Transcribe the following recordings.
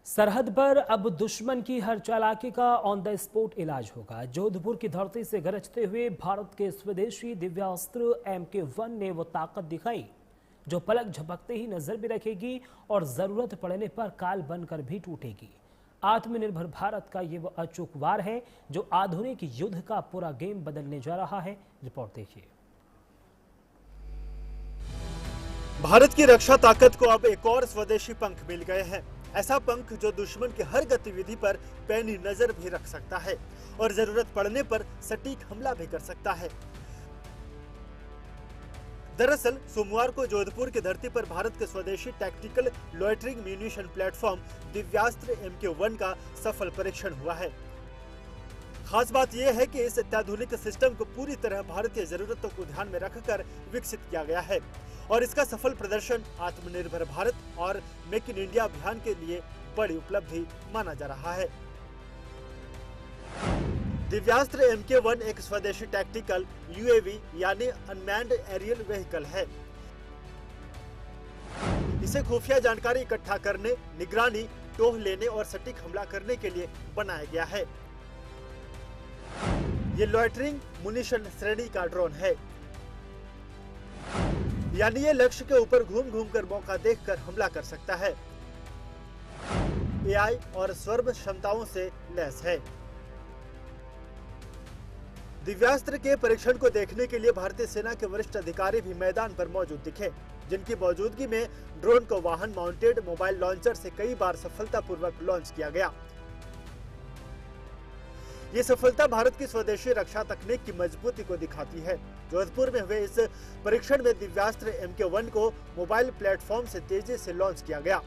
सरहद पर अब दुश्मन की हर चालाकी का ऑन द स्पॉट इलाज होगा। जोधपुर की धरती से गरजते हुए भारत के स्वदेशी दिव्यास्त्र MK1 ने वो ताकत दिखाई जो पलक झपकते ही नजर भी रखेगी और जरूरत पड़ने पर काल बनकर भी टूटेगी। आत्मनिर्भर भारत का ये वो अचूक वार है जो आधुनिक युद्ध का पूरा गेम बदलने जा रहा है। रिपोर्ट देखिए। भारत की रक्षा ताकत को अब एक और स्वदेशी पंख मिल गए हैं। ऐसा पंख जो दुश्मन की हर गतिविधि पर पैनी नजर भी रख सकता है और जरूरत पड़ने पर सटीक हमला भी कर सकता है। दरअसल सोमवार को जोधपुर की धरती पर भारत के स्वदेशी tactical loitering munition platform Divyastra MK1 का सफल परीक्षण हुआ है। खास बात यह है कि इस अत्याधुनिक सिस्टम को पूरी तरह भारतीय जरूरतों को ध्यान में रखकर विकसित किया गया है और इसका सफल प्रदर्शन आत्मनिर्भर भारत और मेक इन इंडिया अभियान के लिए बड़ी उपलब्धि माना जा रहा है। दिव्यास्त्र MK1 एक स्वदेशी टैक्टिकल UAV यानी अनमैन्ड एरियल व्हीकल है। इसे खुफिया जानकारी इकट्ठा करने, निगरानी, टोह लेने और सटीक हमला करने के लिए बनाया गया है। ये लॉयटरिंग मुनिशन श्रेणी का ड्रोन है, यानी ये लक्ष्य के ऊपर घूम घूम कर मौका देखकर हमला कर सकता है। AI और स्वर्म क्षमताओं से लैस है। दिव्यास्त्र के परीक्षण को देखने के लिए भारतीय सेना के वरिष्ठ अधिकारी भी मैदान पर मौजूद दिखे, जिनकी मौजूदगी में ड्रोन को वाहन माउंटेड मोबाइल लॉन्चर से कई बार सफलतापूर्वक लॉन्च किया गया। ये सफलता भारत की स्वदेशी रक्षा तकनीक की मजबूती को दिखाती है। जोधपुर में हुए इस परीक्षण में दिव्यास्त्र MK1 को मोबाइल प्लेटफॉर्म से तेजी से लॉन्च किया गया।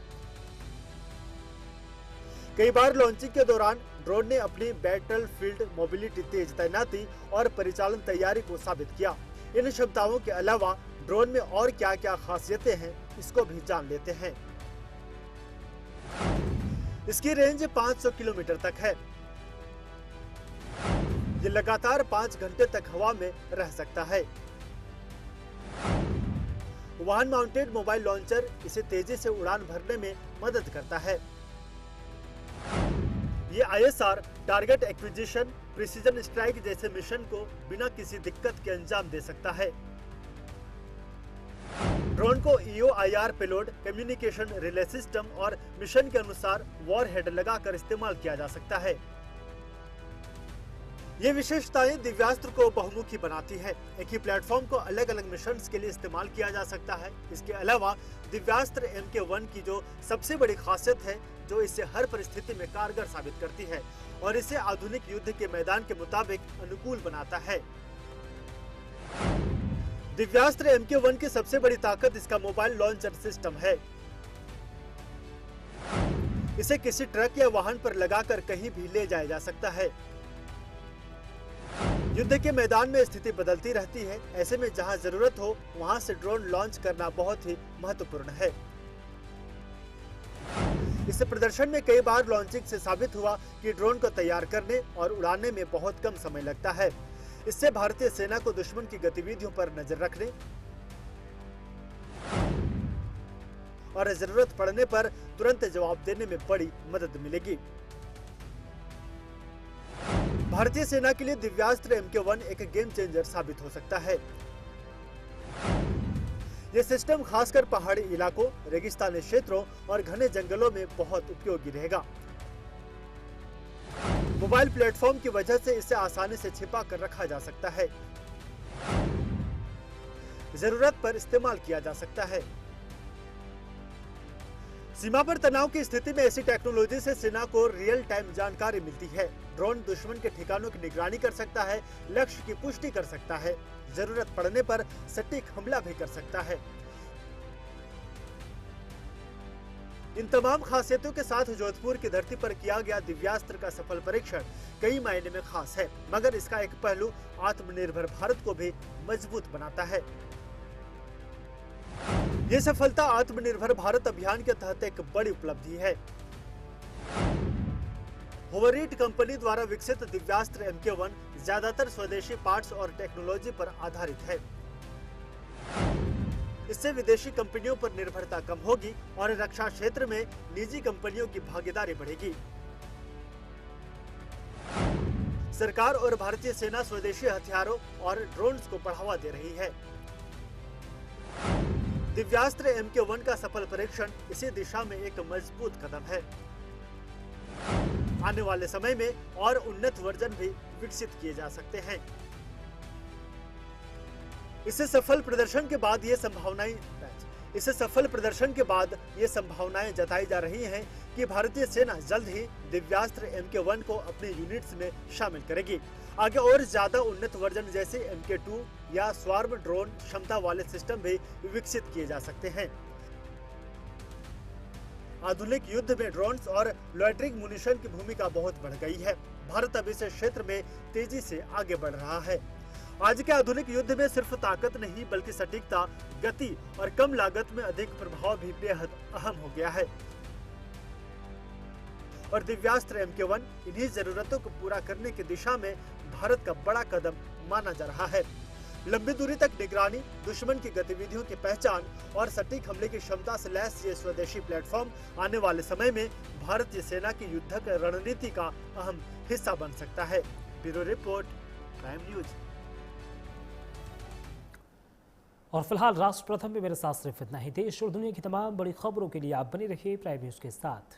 कई बार लॉन्चिंग के दौरान ड्रोन ने अपनी बैटल फील्ड मोबिलिटी, तेज तैनाती और परिचालन तैयारी को साबित किया। इन क्षमताओं के अलावा ड्रोन में और क्या क्या खासियतें हैं, इसको भी जान लेते हैं। इसकी रेंज 500 किलोमीटर तक है। ये लगातार 5 घंटे तक हवा में रह सकता है। वाहन माउंटेड मोबाइल लॉन्चर इसे तेजी से उड़ान भरने में मदद करता है। ये ISR, target acquisition, precision strike जैसे मिशन को बिना किसी दिक्कत के अंजाम दे सकता है। ड्रोन को EO/IR payload, communication relay system और मिशन के अनुसार वॉरहेड लगाकर इस्तेमाल किया जा सकता है। ये विशेषताएं दिव्यास्त्र को बहुमुखी बनाती है। एक ही प्लेटफॉर्म को अलग अलग मिशंस के लिए इस्तेमाल किया जा सकता है। इसके अलावा दिव्यास्त्र MK1 की जो सबसे बड़ी खासियत है, जो इसे हर परिस्थिति में कारगर साबित करती है और इसे आधुनिक युद्ध के मैदान के मुताबिक अनुकूल बनाता है। दिव्यास्त्र MK1 की सबसे बड़ी ताकत इसका मोबाइल लॉन्चर सिस्टम है। इसे किसी ट्रक या वाहन पर लगाकर कहीं भी ले जाया जा सकता है। युद्ध के मैदान में स्थिति बदलती रहती है, ऐसे में जहां जरूरत हो वहां से ड्रोन लॉन्च करना बहुत ही महत्वपूर्ण है। इस प्रदर्शन में कई बार लॉन्चिंग से साबित हुआ कि ड्रोन को तैयार करने और उड़ाने में बहुत कम समय लगता है। इससे भारतीय सेना को दुश्मन की गतिविधियों पर नजर रखने और जरूरत पड़ने पर तुरंत जवाब देने में बड़ी मदद मिलेगी। भारतीय सेना के लिए दिव्यास्त्र MK1 एक गेम चेंजर साबित हो सकता है। यह सिस्टम खासकर पहाड़ी इलाकों, रेगिस्तानी क्षेत्रों और घने जंगलों में बहुत उपयोगी रहेगा। मोबाइल प्लेटफॉर्म की वजह से इसे आसानी से छिपा कर रखा जा सकता है। जरूरत पर इस्तेमाल किया जा सकता है। सीमा पर तनाव की स्थिति में ऐसी टेक्नोलॉजी से सेना को रियल टाइम जानकारी मिलती है। ड्रोन दुश्मन के ठिकानों की निगरानी कर सकता है, लक्ष्य की पुष्टि कर सकता है, जरूरत पड़ने पर सटीक हमला भी कर सकता है। इन तमाम खासियतों के साथ जोधपुर की धरती पर किया गया दिव्यास्त्र का सफल परीक्षण कई मायने में खास है, मगर इसका एक पहलू आत्मनिर्भर भारत को भी मजबूत बनाता है। ये सफलता आत्मनिर्भर भारत अभियान के तहत एक बड़ी उपलब्धि है। होवरीट कंपनी द्वारा विकसित दिव्यास्त्र MK1 ज्यादातर स्वदेशी पार्ट्स और टेक्नोलॉजी पर आधारित है। इससे विदेशी कंपनियों पर निर्भरता कम होगी और रक्षा क्षेत्र में निजी कंपनियों की भागीदारी बढ़ेगी। सरकार और भारतीय सेना स्वदेशी हथियारों और ड्रोन्स को बढ़ावा दे रही है। दिव्यास्त्र MK1 का सफल परीक्षण इसी दिशा में एक मजबूत कदम है। आने वाले समय में और उन्नत वर्जन भी विकसित किए जा सकते हैं। इससे सफल प्रदर्शन के बाद ये संभावनाएं जताई जा रही हैं कि भारतीय सेना जल्द ही दिव्यास्त्र MK1 को अपने यूनिट्स में शामिल करेगी। आगे और ज्यादा उन्नत वर्जन जैसे MK2 या स्वार्म ड्रोन क्षमता वाले सिस्टम भी विकसित किए जा सकते हैं। आधुनिक युद्ध में ड्रोन्स और लॉइटरिंग म्यूनिशन की भूमिका बहुत बढ़ गई है। भारत अब इस क्षेत्र में तेजी से आगे बढ़ रहा है। आज के आधुनिक युद्ध में सिर्फ ताकत नहीं बल्कि सटीकता, गति और कम लागत में अधिक प्रभाव भी बेहद अहम हो गया है। और दिव्यास्त्र MK1 इन्हीं जरूरतों को पूरा करने की दिशा में भारत का बड़ा कदम माना जा रहा है। लंबी दूरी तक निगरानी, दुश्मन की गतिविधियों की पहचान और सटीक हमले की क्षमता से लैस ये स्वदेशी प्लेटफॉर्म आने वाले समय में भारतीय सेना की युद्धक रणनीति का अहम हिस्सा बन सकता है। Bureau report, prime news. और फिलहाल राष्ट्र प्रथम में मेरे साथ सिर्फ इतना ही। देश और दुनिया की तमाम बड़ी खबरों के लिए आप बने रहिए प्राइम न्यूज के साथ।